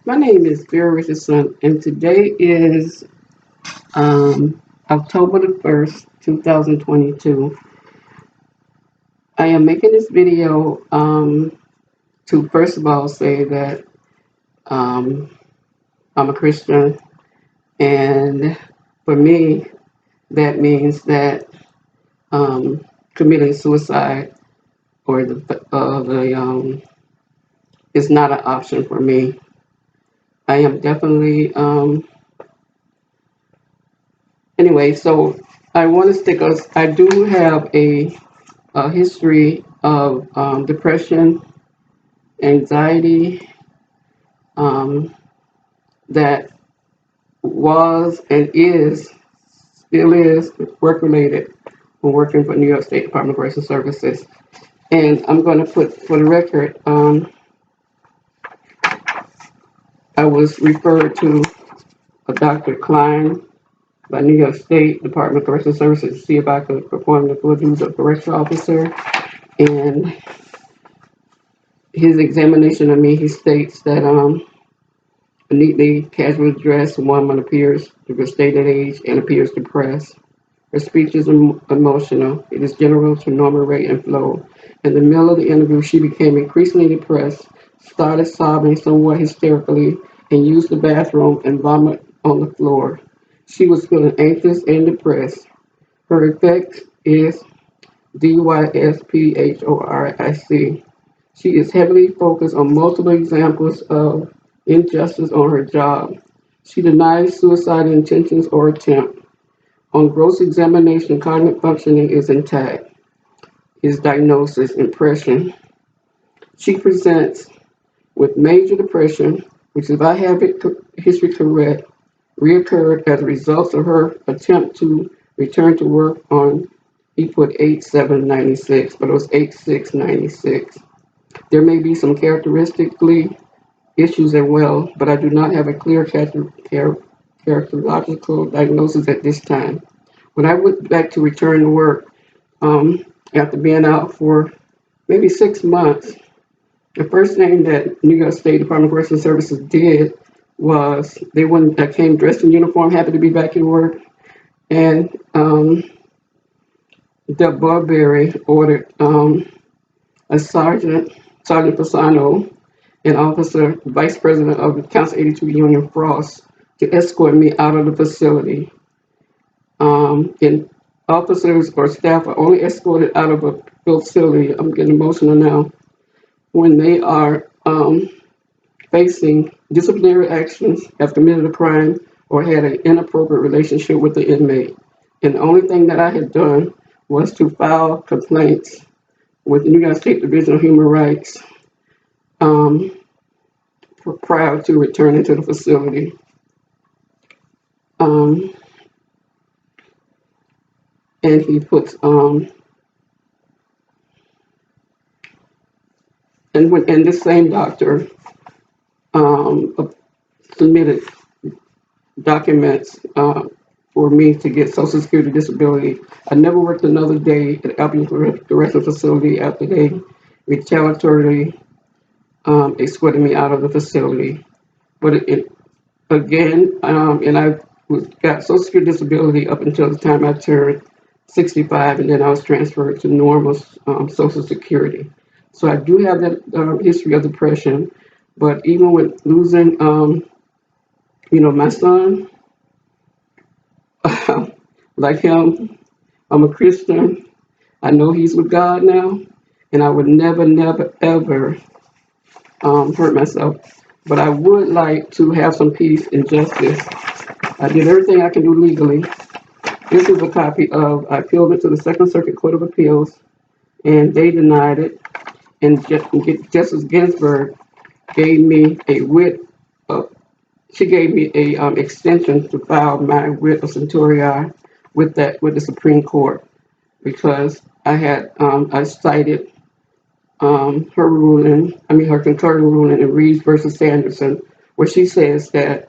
My name is Vera Richardson, and today is October the 1st, 2022. I am making this video to first of all say that um, I'm a Christian, and for me, that means that committing suicide or the is not an option for me. I am definitely anyway. So I want to stick us. I do have a history of depression, anxiety, um, that was and is, still is, work related when working for New York State Department of Correctional Services. And I'm going to put for the record, I was referred to a Dr. Klein by New York State Department of Correctional Services to see if I could perform the full duties of correctional officer. And his examination of me, he states that a neatly casual dressed woman appears to be stated age and appears depressed. Her speech is emotional. It is general to normal rate and flow. In the middle of the interview, she became increasingly depressed, started sobbing somewhat hysterically, and used the bathroom and vomited on the floor. She was feeling anxious and depressed. Her effect is DYSPHORIC. She is heavily focused on multiple examples of injustice on her job. She denies suicidal intentions or attempt. On gross examination, cognitive functioning is intact. His diagnosis, impression. She presents with major depression, which if I have it history correct, reoccurred as a result of her attempt to return to work on, he put 8/7/96, but it was 8/6/96. There may be some characteristically issues as well, but I do not have a clear characterological diagnosis at this time. When I went back to return to work, after being out for maybe 6 months, the first thing that New York State Department of Correctional Services did was I came dressed in uniform, happy to be back in work, and the Burberry ordered a Sergeant Fasano, an officer, vice president of the Council 82 Union Frost, to escort me out of the facility. And officers or staff are only escorted out of a facility, I'm getting emotional now, when they are facing disciplinary actions, have committed a crime, or had an inappropriate relationship with the inmate. And the only thing that I had done was to file complaints with the New York State Division of Human Rights um, prior to returning to the facility. Um, and he puts and this same doctor submitted documents for me to get Social Security disability. I never worked another day at Albion Correctional Facility after they retaliatory escorted me out of the facility. But again, and I got Social Security disability up until the time I turned 65, and then I was transferred to normal Social Security. So I do have that history of depression, but even with losing, my son, like him, I'm a Christian. I know he's with God now, and I would never, never, ever hurt myself. But I would like to have some peace and justice. I did everything I can do legally. This is a copy of, I appealed it to the Second Circuit Court of Appeals, and they denied it. And Justice Ginsburg gave me a writ of, she gave me a extension to file my writ of certiorari with the Supreme Court, because I cited her concurring ruling in Reeves versus Sanderson, where she says that,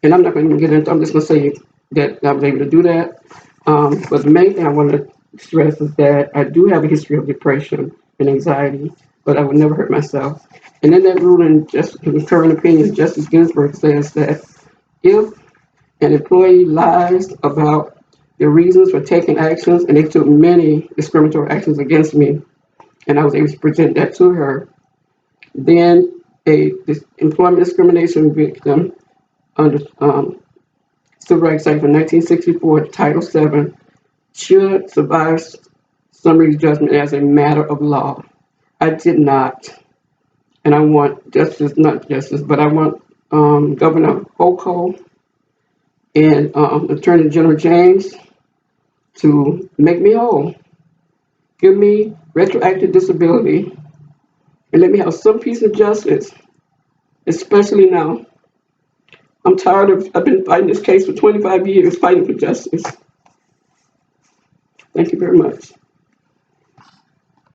and I'm not going to get into, I'm just going to say that I was able to do that. But the main thing I want to stress is that I do have a history of depression and anxiety, but I would never hurt myself. And in that ruling, just the concurring opinion, Justice Ginsburg says that if an employee lies about the reasons for taking actions, and they took many discriminatory actions against me, and I was able to present that to her, then employment discrimination victim under Civil Rights Act of 1964, Title VII, should survive summary judgment as a matter of law. I did not, and I want justice, not justice, but I want Governor Hochul and Attorney General James to make me whole, give me retroactive disability, and let me have some piece of justice, especially now. I've been fighting this case for 25 years, fighting for justice. Thank you very much.